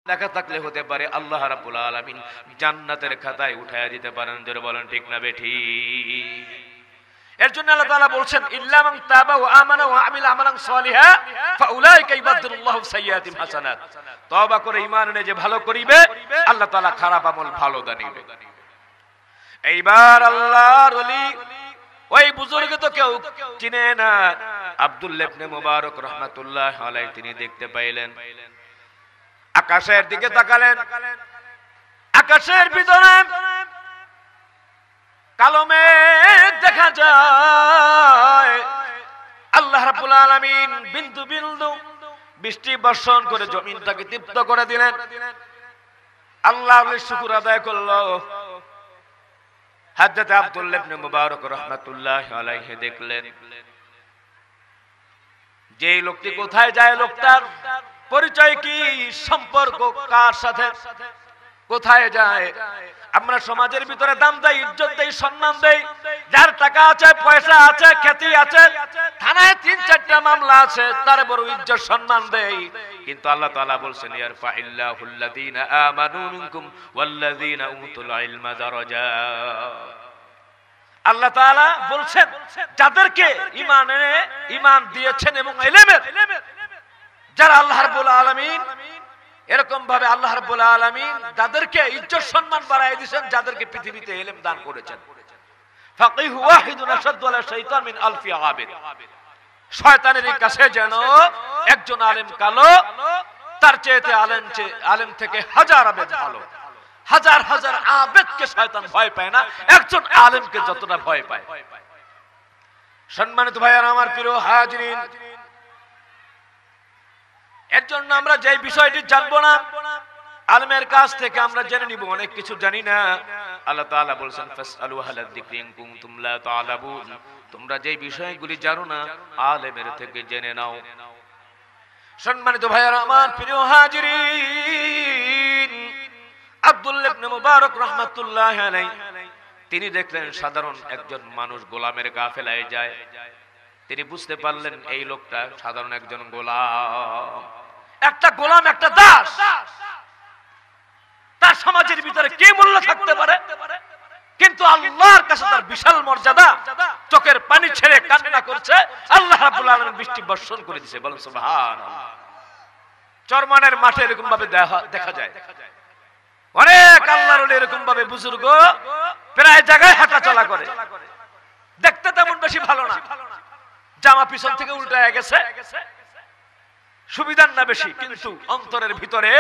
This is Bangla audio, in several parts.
লেখা থাকলে হতে পারে আল্লাহ রাব্বুল আলামিন জান্নাতের খাতায় উঠায়া দিতে পারেন। জোরে বলেন ঠিক না বেঠিক? এর জন্য আল্লাহ তাআলা বলছেন ইল্লা মান তাবা ওয়া আমানা ওয়া আমিলা আমালান সলিহা ফাউলাইকা ইবাদদিলুল্লাহু সাইয়্যাতিহিম হাসানাত। তওবা করে ঈমান এনে যে ভালো করিবে আল্লাহ তাআলা খারাপ আমল ভালো দানিবে। এইবার আল্লাহর ওলি ওই বুজুর্গ তো কেউ চিনে না, আব্দুল্লাহ ইবনে মুবারক রাহমাতুল্লাহ আলাইহি তিনি দেখতে পাইলেন, আকাশের দিকে তাকালেন, আকাশের ভিতরে কালো মেঘ দেখা যায়। আল্লাহ রাব্বুল আলামিন বিন্দু বিন্দু বৃষ্টি বর্ষণ করে জমিনটাকে তৃপ্ত করে দিলেন। আল্লাহর শুকর আদায় করলো। হযরত আব্দুল্লাহ ইবনে মুবারক রাহমাতুল্লাহ আলাইহি দেখলেন যে লোকটি কোথায় যায়, লোকটার পরিচয় কি, সম্পর্ক কার সাথে, কোথায় যায়। আমরা সমাজের ভিতরে দাম দেই, ইজ্জত দেই, সম্মান দেই, যার টাকা আছে, পয়সা আছে, খ্যাতি আছে, থানায় ৩-৪টা মামলা আছে, তার বড় ইজ্জত সম্মান দেই। কিন্তু আল্লাহ তাআলা বলছেন ইয়ারফাইল্লাহুল্লাযীনা আমানু মিনকুম ওয়াল্লাযীনা উতুল ইলমা দারাজাত। আল্লাহ তাআলা বলছেন যাদেরকে ঈমান দিয়েছেন এবং ইলমের, যারা আল্লাহ রাব্বুল আলামিন এরকম ভাবে আল্লাহ রাব্বুল আলামিন যাদেরকে ইজ্জত সম্মান বাড়ায় দিয়েছেন, যাদেরকে পৃথিবীতে ইলম দান করেছেন। ফাকিহু ওয়াহিদুন আশাদ্দু আলা শাইতান মিন আলফি আবিদ। শয়তানের কাছে যেন একজন আলেম কালো, তার চেয়েতে আলেম থেকে হাজার আবেদ ভালো। হাজার হাজার আবেদকে শয়তান ভয় পায় না, একজন আলেমকে যতটা ভয় পায়। সম্মানিত ভাইয়ারা আমার, প্রিয় হাজিরিন, এর জন্য আমরা যে বিষয়টি জানবো না, আলেমের কাছ থেকে আমরা জেনে নিব। অনেক কিছু জানি না। আল্লাহ তাআলা বলেন ফাসআলু আহলা যিকরি ইন কুনতুম লা তা'লামুন। তোমরা যে বিষয়গুলি জানো না আলেমের থেকে জেনে নাও। সম্মানিত ভাইয়ারা আমার, প্রিয় হাজিরিন, আব্দুল্লাহ ইবনে মুবারক রাহমাতুল্লাহি আলাইহি তিনি দেখলেন সাধারণ একজন মানুষ গোলামের কাফেলায় যায়। তিনি বুঝতে পারলেন এই লোকটা সাধারণ একজন গোলাম, একটা গোলাম, একটা দাস। তার সমাজের ভিতরে কি মূল্য থাকতে পারে, কিন্তু আল্লাহর কাছে তার বিশাল মর্যাদা। চোখের পানি ছেড়ে কান্না করছে, আল্লাহ রাব্বুল আলামিন বৃষ্টি বর্ষণ করে দিয়েছে। বলেন সুবহানাল্লাহ। চরমানের মাঠে এরকম ভাবে দেখা যায়। অনেক আল্লাহর ওলি এরকম ভাবে বুজুর্গ প্রায় জায়গায় হাঁটা চলা করে, দেখতে তেমন বেশি ভালো না, জামা পিছন থেকে উল্টায় গেছে, সুবিধার না বেশি, কিন্তু অন্তরের ভিতরে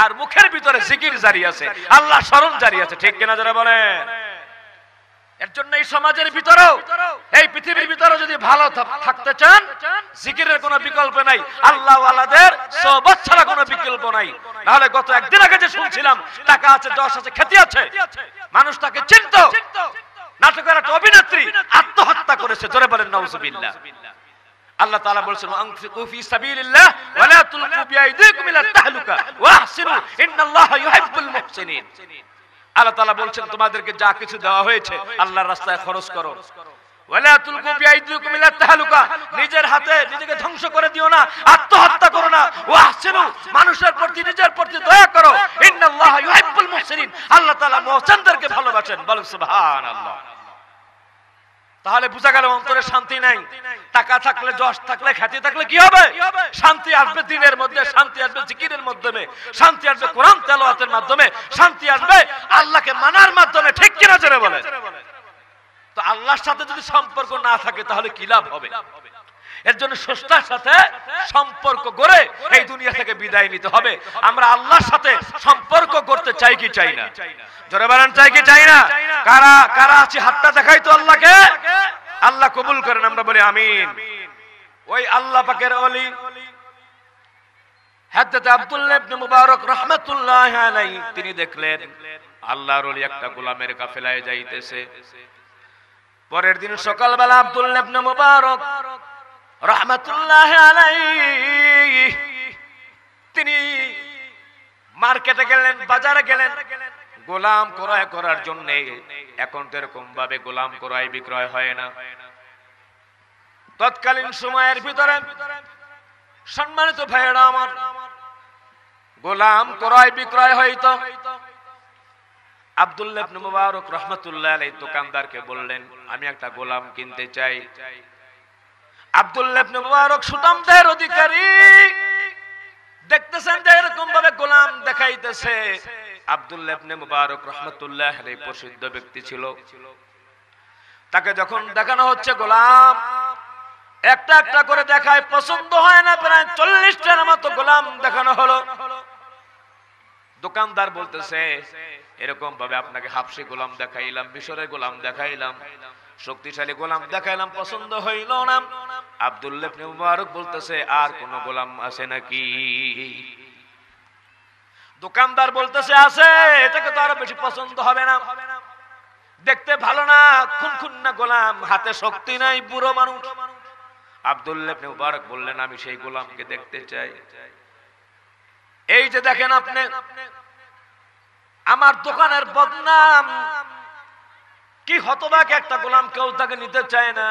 আর মুখের ভিতরে জিকির জারি আছে, আল্লাহ স্মরণ জারি আছে। ঠিক কিনা যারা বলেন? এর জন্য এই সমাজের ভিতরেও, এই পৃথিবীর ভিতরে যদি ভালো থাকতে চান, জিকিরের কোনো বিকল্প নাই, আল্লাহ ওয়ালাদের সোহবত ছাড়া কোনো বিকল্প নাই। নাহলে গত একদিন আগে যে শুনছিলাম টাকা আছে, যশ আছে, খ্যাতি আছে, মানুষ তাকে চিনত, নাটকের একটা অভিনেত্রী আত্মহত্যা করেছে। জোরে বলেন নাউজুবিল্লাহ। আল্লাহ তাআলা বলেছেন আনফিকু ফি সাবিলিল্লাহ ওয়া লা তুলকু বিআইদিকুম ইলা তাহলুকা ওয়া আহসিনু ইন্নাল্লাহা ইউহিব্বুল মুহসিনিন। আল্লাহ তাআলা বলছেন তোমাদেরকে যা কিছু দেওয়া হয়েছে আল্লাহর রাস্তায় খরচ করো। ওয়া লা তুলকু বিআইদিকুম ইলা তাহলুকা, নিজের হাতে নিজেকে ধ্বংস করে দিও না, আত্মহত্যা করো না। ওয়া আহসিনু, মানুষের প্রতি নিজের প্রতি দয়া করো। ইন্নাল্লাহা ইউহিব্বুল মুহসিনিন, আল্লাহ তাআলা মুহসিনদেরকে ভালোবাসেন। বলেন সুবহানাল্লাহ। তাহলে বোঝা গেল অন্তরে শান্তি নাই। টাকা থাকলে, যশ থাকলে, খ্যাতি থাকলে কি হবে? শান্তি আসবে দিনের মধ্যে, শান্তি আসবে জিকিরের মাধ্যমে, শান্তি আসবে কোরআন তেলাওয়াতের মাধ্যমে, শান্তি আসবে আল্লাহকে মানার মাধ্যমে। ঠিক কিনা জোরে বলেন? তো আল্লাহর সাথে যদি সম্পর্ক না থাকে তাহলে কি লাভ হবে? এর জন্য স্রষ্টার সাথে সম্পর্ক গড়ে এই দুনিয়া থেকে বিদায় নিতে হবে। আমরা আল্লাহর সাথে সম্পর্ক করতে চাই কি চাই না? জোরে বলেন, চাই কি চাই না? কারা কারা আছি হাতটা দেখাই তো আল্লাহকে। আল্লাহ কবুল করেন, আমরা বলি আমিন। ওই আল্লাহ পাকের ওলি হযরত আব্দুল্লাহ ইবনে মুবারক রাহমাতুল্লাহি আলাইহি তিনি দেখলেন আল্লাহর ওলি একটা গোলামের কাফেলায় যাইতেছে। পরের দিন সকালবেলা আব্দুল্লাহ ইবনে মুবারক রাহমাতুল্লাহি আলাইহি তিনি মার্কেটে গেলেন, বাজারে গেলেন গোলাম ক্রয় করার জন্য। এখন তো এরকম ভাবে গোলাম ক্রয় বিক্রয় হয় না। তৎকালীন সময়ের ভিতরে সম্মানিত ভাইয়েরা আমার, গোলাম ক্রয় বিক্রয় হইতো। আব্দুল্লাহ ইবনে মুবারক রাহমাতুল্লাহ আলাইহি দোকানদারকে বললেন, আমি একটা গোলাম কিনতে চাই। আব্দুল্লাহ ইবনে মুবারক সুঠামদের অধিকারী, দেখতেছেন যে এরকম ভাবে গোলাম দেখাইতেছে। আব্দুল্লাহ ইবনে মুবারক রাহমাতুল্লাহ আলাইহি প্রসিদ্ধ ব্যক্তি ছিল। তাকে যখন দেখানো হচ্ছে গোলাম, একটা একটা করে দেখায়, পছন্দ হয় না, প্রায় 40টার মতো গোলাম দেখানো হলো। দোকানদার বলতেছে, এরকম ভাবে আপনাকে হাবশি গোলাম দেখাইলাম, মিশরের গোলাম দেখাইলাম, শক্তিশালী গোলাম দেখাইলাম, পছন্দ হইল না। আব্দুল্লাহ ইবনে মুবারক বলতেছে, আর কোন গোলাম আছে নাকি? দোকানদার বলতেছে, আছে, এটাকে তো আরো বেশি পছন্দ হবে না, দেখতে ভালো না, খুনখুন্না গোলাম, হাতে শক্তি নাই, বুড়ো মানুষ। আব্দুল্লাহ ইবনে মুবারক বললেন, আমি সেই গোলামকে দেখতে চাই। এই যে দেখেন আপনি, আমার দোকানের বদনাম, কি হতভাগা একটা গোলাম, কেউ তাকে নিতে চায় না।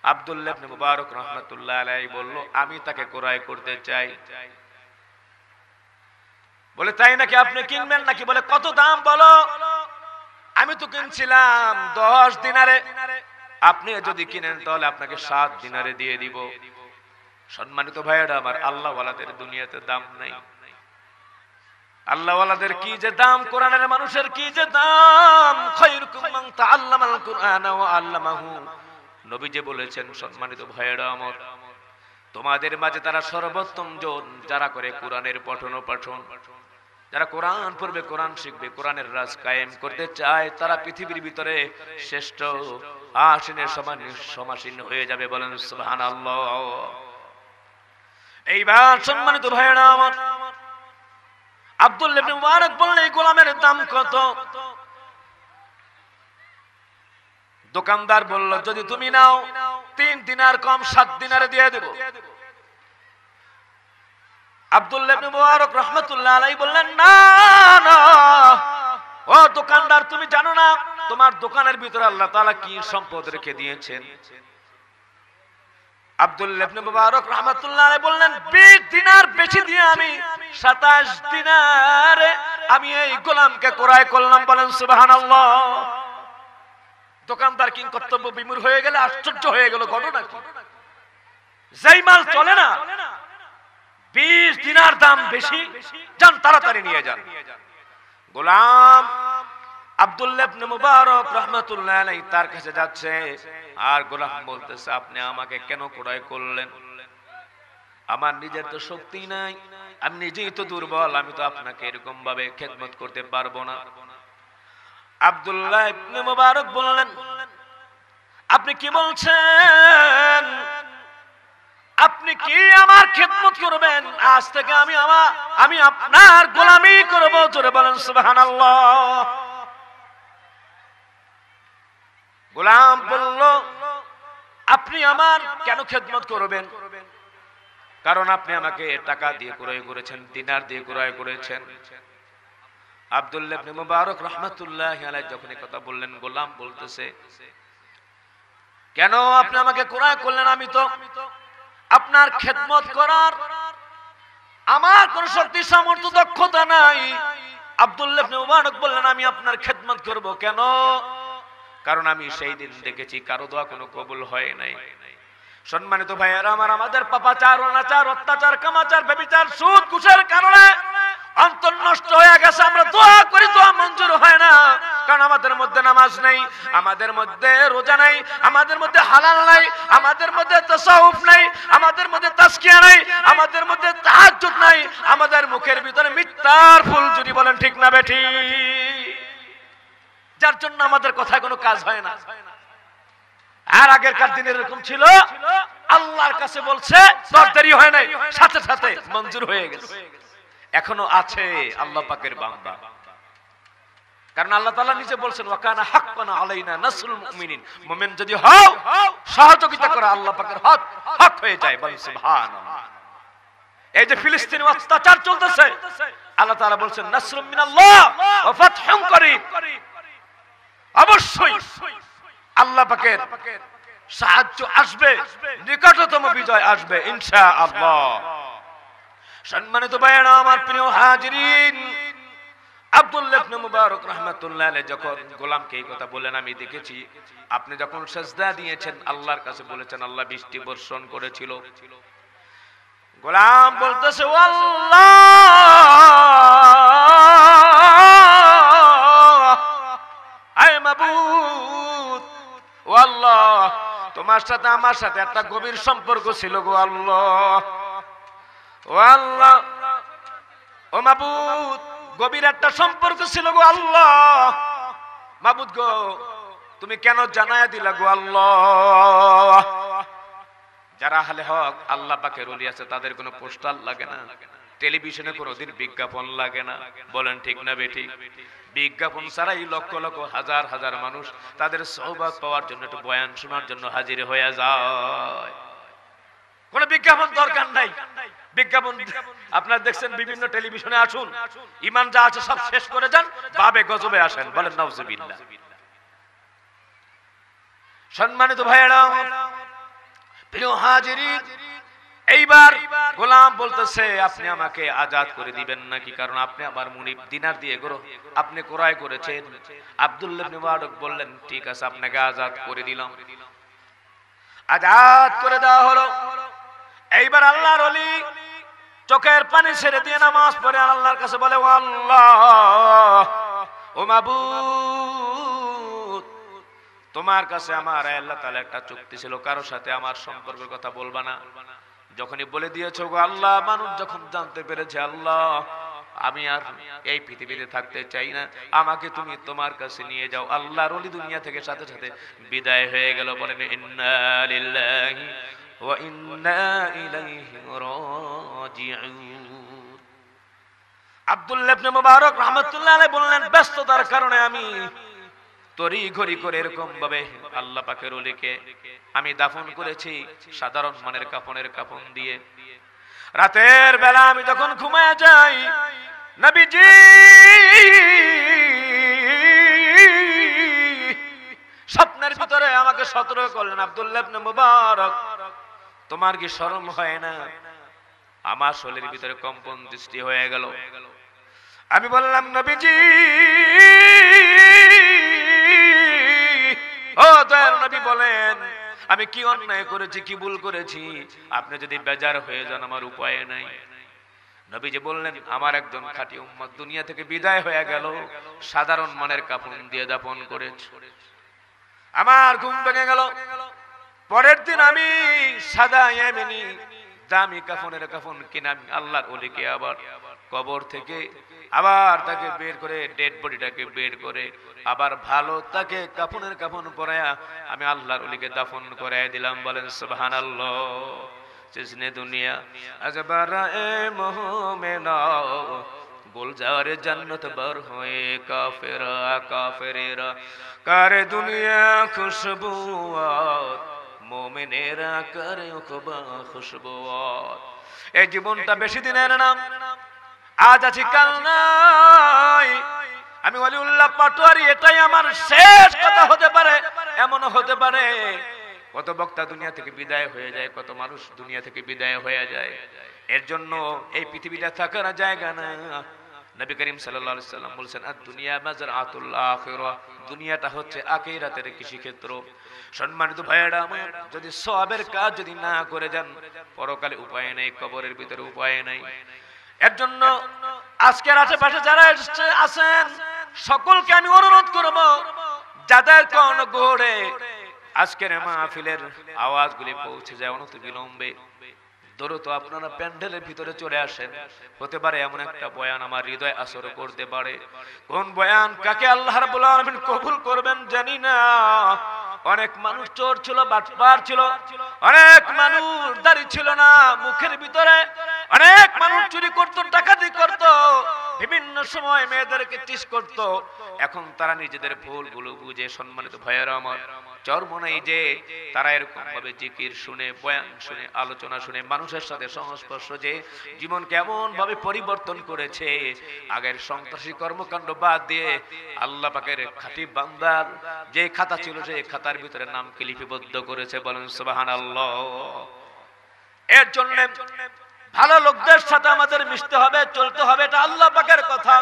আব্দুল্লাহ ইবনে মুবারক রাহমাতুল্লাহ আলাইহি বলল, আমি তাকে ক্রয় করতে চাই। বলে, তাই নাকি, আপনি কিনবেন নাকি? বলে, কত দাম বলো? আমি তো কিনছিলাম 10 দিনারে, আপনি যদি কিনেন তাহলে আপনাকে 7 দিনারে দিয়ে দিব। সম্মানিত ভাইয়েরা আমার, আল্লাহ ওয়ালাদের দুনিয়াতে দাম নাই। আল্লাহ ওয়ালাদের কি যে দাম, কোরআনের মানুষের কি যে দাম। খায়রুকুম মান তাআল্লামাল কুরআনা ওয়া আল্লামাহু, নবী যে বলেছেন। সম্মানিত ভাইয়েরা আমার, তোমাদের মাঝে তারা সর্বোত্তম জন যারা করে কোরআনের পঠন পাঠন, যারা কোরআন পড়বে, কোরআন শিখবে, কোরআনের রাজ কায়েম করতে চায়, তারা পৃথিবীর ভিতরে শ্রেষ্ঠ আসীনের সমাসীন হয়ে যাবে। বলেন সুবহানাল্লাহ। এইবার সম্মানিত ভাইয়েরা আমার, আব্দুল্লাহ ইবনে মুবারক বললেন, এই গোলামের দাম কত? দোকানদার বলল, যদি তুমি নাও 3 দিনার কম 7 দিনারে দিয়ে দেব। আব্দুল্লাহ ইবনে মুবারক রাহমাতুল্লাহ আলাইহি বললেন, না না, ও দোকানদার, তুমি জানো না তোমার দোকানের ভিতরে আল্লাহ তাআলা কি সম্পদ রেখে দিয়েছেন? আব্দুল্লাহ ইবনে মুবারক রাহমাতুল্লাহ আলাইহি বললেন, 20 দিনার বেশি দিয়ে আমি 27 দিনারে আমি এই গোলামকে ক্রয় করলাম। বলেন সুবহানাল্লাহ। দোকানদার কিং কর্তব্য বিমূঢ় হয়ে গেলে, আশ্চর্য হয়ে গেল, ঘটনা কি? যেই মাল চলে না, 20 দিনার দাম বেশি, যান তাড়াতাড়ি নিয়ে যান। গোলাম আব্দুল্লাহ ইবনে মুবারক রাহমাতুল্লাহ আলাইহি তার কাছে যাচ্ছে, আর গোলাম বলতেছে, আপনি আমাকে কেন ক্রয় করলেন? আমার নিজের তো শক্তি নাই, আমি নিজেই তো দুর্বল, আমি তো আপনাকে এরকম ভাবে খেদমত করতে পারবো না। আব্দুল্লাহ ইবনে মুবারক বললেন, আপনি কি বলছেন? আপনি কি আমার খেদমত করবেন? আজ থেকে আমি আপনার গোলামি করব। জোরে বলেন সুবহানাল্লাহ। গোলাম বলল, আপনি আমার কেন খেদমত করবেন? কারণ আপনি আমাকে টাকা দিয়ে ক্রয় করেছেন, দিনার দিয়ে ক্রয় করেছেন। আব্দুল্লাহ ইবনে মুবারক রাহমাতুল্লাহি আলাইহি যখন এই কথা বললেন, গোলাম বলতেছে, কেন আপনি আমাকে ক্রয় করলেন? আমি তো আপনার খেদমত করার আমার কোন শক্তি সামর্থ্য দক্ষতা নাই। আব্দুল্লাহ ইবনে মুবারক বললেন, আমি আপনার খেদমত করব কেন? কারণ আমি সেই দিন দেখেছি কারো দোয়া কোনো কবুল হয় নাই। সম্মানিত ভাইয়েরা আমার, আমাদের পাপাচার, অনাচার, অত্যাচার, কামাচার, ব্যভিচার, সুদ ঘুষের কারণে অন্তর নষ্ট হয়ে গেছে। আমরা দোয়া করি, দোয়া মঞ্জুর হয় না, কারণ আমাদের মধ্যে নামাজ নাই, আমাদের মধ্যে রোজা নাই, আমাদের মধ্যে হালাল নাই, আমাদের মধ্যে তাসাউফ নাই, আমাদের মধ্যে তাজকিয়া নাই, আমাদের মধ্যে তাহাজ্জুদ নাই, আমাদের মুখের ভিতরে মিথ্যার ফুলঝুরি। বলেন ঠিক না বেঠি? যার জন্য আমাদের কথায় কোনো কাজ হয় না। আর আগেরকার দিনে এরকম ছিল, আল্লাহর কাছে বলছে, তোর দেরি হয় নাই, সাথে সাথে মঞ্জুর হয়ে গেছে। এখনো আছে আল্লাহ পাকের বান্দা, কারণ আল্লাহ তাআলা নিজে বলছেন, ওয়া কানা হাক্কান আলাইনা নাসরুল মুমিনিন। মুমিন যদি হও, সহযোগিতা করা আল্লাহ পাকের হক হয়ে যায়। বলেন সুবহানাল্লাহ। এই যে ফিলিস্তিনে অত্যাচার চলতেছে, আল্লাহ তাআলা বলছেন, নাসরুম মিনাল্লাহ ওয়া ফাতহুন করিব। অবশ্যই আল্লাহ পাকের সাহায্য আসবে, নিকটতম বিজয় আসবে ইনশাআল্লাহ। সম্মানিত ভাইয়েরা আমার, প্রিয় হাজিরিন, আব্দুল্লাহ ইবনে মুবারক রাহমাতুল্লাহ আলাইহি যখন গোলামকে এই কথা বলেন, আমি দেখেছি আপনি যখন সিজদা দিয়েছেন আল্লাহর কাছে বলেছেন, আল্লাহ বৃষ্টি বর্ষণ করেছিল। গোলাম বলতেছে, ও আল্লাহ, আয় মাবুদ, ও আল্লাহ, তোমার সাথে আমার সাথে একটা গভীর সম্পর্ক ছিল গো আল্লাহ। ও আল্লাহ, ও মাবুদ, গভীর একটা সম্পর্ক ছিল গো আল্লাহ। মাবুদ গো, তুমি কেন জানায়া দিলা গো আল্লাহ? যারা আহলে হক আল্লাহ পাকের ওলি আছে তাদের কোনো পোস্টার লাগে না, টেলিভিশনে কোনোদিন বিজ্ঞাপন লাগে না। বলেন ঠিক না বেঠিক? বিজ্ঞাপন ছাড়াই লক্ষ লক্ষ হাজার হাজার মানুষ তাদের সওবাত পাওয়ার জন্য, একটু বয়ান শোনার জন্য হাজির হয়ে যায়। কোন বিজ্ঞাপন দরকার নাই। বিজ্ঞাপন আপনারা দেখছেন বিভিন্ন টেলিভিশনে, আসুন ঈমান যা আছে সব শেষ করে যান, বাবে গজবে আসেন। বলেন নাউজুবিল্লাহ। সম্মানিত ভাইয়েরা, প্রিয় হাজিরিন, এইবার গোলাম বলতেছে, আপনি আমাকে আজাদ করে দিবেন নাকি? কারণ আপনি আমার মুনিব, দিনার দিয়ে গরো আপনি ক্রয় করেছেন। আব্দুল্লাহ ইবনে মুবারক বললেন, ঠিক আছে, আপনাকে আজাদ করে দিলাম। আজাদ করে দেওয়া হলো। এইবার আল্লাহর ওলি চোখের পানি ছেড়ে দিয়ে নামাজ পড়ে আল্লাহর কাছে বলে, ও আল্লাহ, ও মাবুদ, তোমার কাছে আমার আল্লাহ তাআলা একটা চুক্তি ছিল, কারোর সাথে আমার সম্পর্কের কথা বলবা না। যখনই বলে দিয়েছো গো আল্লাহ, মানুষ যখন জানতে পেরেছে আল্লাহ আমি আর এই পৃথিবীতে থাকতে চাই না, আমাকে তুমি তোমার কাছে নিয়ে যাও। আল্লাহর ওলি দুনিয়া থেকে সাথে সাথে বিদায় হয়ে গেল। বলেন ইন্না লিল্লাহি ওয়া ইন্না ইলাইহি রাজিউন। আব্দুল্লাহ ইবনে মুবারক রাহমাতুল্লাহ আলাইহি বললেন, ব্যস্ততার কারণে আমি তরি ঘড়ি করে এরকম ভাবে আল্লাহ পাকের ওলিকে আমি দাফন করেছি সাধারণ মানের কাফনের কাফন দিয়ে। রাতের বেলা আমি যখন ঘুমায় যাই, নবীজি স্বপ্নের ভিতরে আমাকে সতর্ক করলেন, আব্দুল্লাহ ইবনে মুবারক, তোমার কি শরম হয় না? আমার শরীরের ভিতরে কম্পন সৃষ্টি হয়ে গেল। আমি বললাম, নবীজি, ও দয়ার নবী বলেন, আমি কি অন্যায় করেছি, কি ভুল করেছি? আপনি যদি বেজার হয়ে যান আমার উপায় নাই। নবীজি বললেন, আমার একজন খাঁটি উম্মত দুনিয়া থেকে বিদায় হয়ে গেল, সাধারণ মানের কাফন দিয়ে দাফন করেছে। আমার ঘুম ভেঙে গেল। পরের দিন আমি সাদা ইয়ামিনী দামি কাফনের কাফন কিনে আমি আল্লাহর ওলিকে আবার কবর থেকে আবার তাকে বের করে, ডেড বডিটাকে বের করে আবার ভালো তাকে কাফনের কাফন পরায়া আমি আল্লাহর ওলিকে দাফন করায় দিলাম। বলেন সুবহানাল্লাহ। जिसने दुनिया अजबारा ए मोहमेना गुलजार जन्नत बर होए काफिरा काफिरेरा करे दुनिया खुशबुआत मोमिनेरा करे उकबा खुशबुआत। এই জীবনটা বেশি দিনের না, আজ আছি কাল নাই। আমি ওলিউল্লাহ পাটোয়ারি, এটাই আমার শেষ কথা হতে পারে, এমন হতে পারে কত বক্তা দুনিয়া থেকে বিদায় হয়ে যায়, কত মানুষ দুনিয়া থেকে বিদায় হয়ে যায়। এর জন্য এই পৃথিবীটা থাকার জায়গা না। নবী করিম সাল্লাল্লাহু আলাইহি সাল্লাম বলেছেন, আদ-দুনিয়া মাযরাআতুল আখিরাহ, দুনিয়াটা হচ্ছে আখিরাতের কৃষিক্ষেত্র। সম্মানিত ভাইয়েরা আমার, যদি সওয়াবের কাজ যদি না করে যান, পরকালে উপায় নেই, কবরের ভিতরে উপায় নেই। এর জন্য আজকের আশেপাশে যারা আছেন সকলকে আমি অনুরোধ করব, যাদের কোন গড়ে আজকের মাহফিলের আওয়াজগুলি পৌঁছে যায় অনত বিলম্বে, দ্রুত আপনারা প্যান্ডেলের ভিতরে চলে আসেন। হতে পারে এমন একটা বয়ান আমার হৃদয় আসর করতে পারে। কোন বয়ান কাকে আল্লাহ রাব্বুল আলামিন কবুল করবেন জানি না। অনেক মানুষ চোর ছিল, বাটপার ছিল, অনেক মানুষ দাড়ি ছিল না মুখের ভিতরে, অনেক মানুষ চুরি করতো, ডাকাতি করতো, বিভিন্ন সময় মেয়েদেরকে টিস করতো। এখন তারা নিজেদের ভুলগুলো বুঝে, সম্মানিত ভাইয়েরা আমার, চরমনাই যে তারা এরকম ভাবে জিকির শুনে, বয়ান শুনে, আলোচনা শুনে মানুষের সাথে সংস্পর্শ যে জীবন কেমন ভাবে পরিবর্তন করেছে। আগের সন্ত্রাসী কর্মকাণ্ড বাদ দিয়ে আল্লাহ পাকের খাঁটি বান্দার যে খাতা ছিল সেই খাতার ভিতরে নামকে লিপিবদ্ধ করেছে। বলেন সুবহানাল্লাহ। এর জন্য ভালো লোকদের সাথে আমাদের মিশতে হবে, চলতে হবে, এটা আল্লাহ পাকের কথা।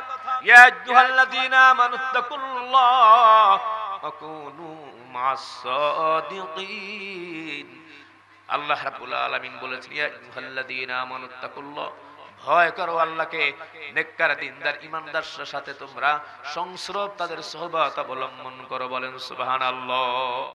ইয়া আইয়ুহাল্লাযীনা আমানুত্তাকুল্লাহ ওয়া কুনু মা'আস সাদিকিন। আল্লাহ রাব্বুল আলামিন বলেছেন, ইয়া আইয়ুহাল্লাযীনা আমানুত্তাকুল্লাহ, ভয় করো আল্লাহকে, নেককার দিনদার ঈমানদারদের সাথে তোমরা সংস্রব, তাদের সুহবত অবলম্বন করো। বলেন সুবহানাল্লাহ।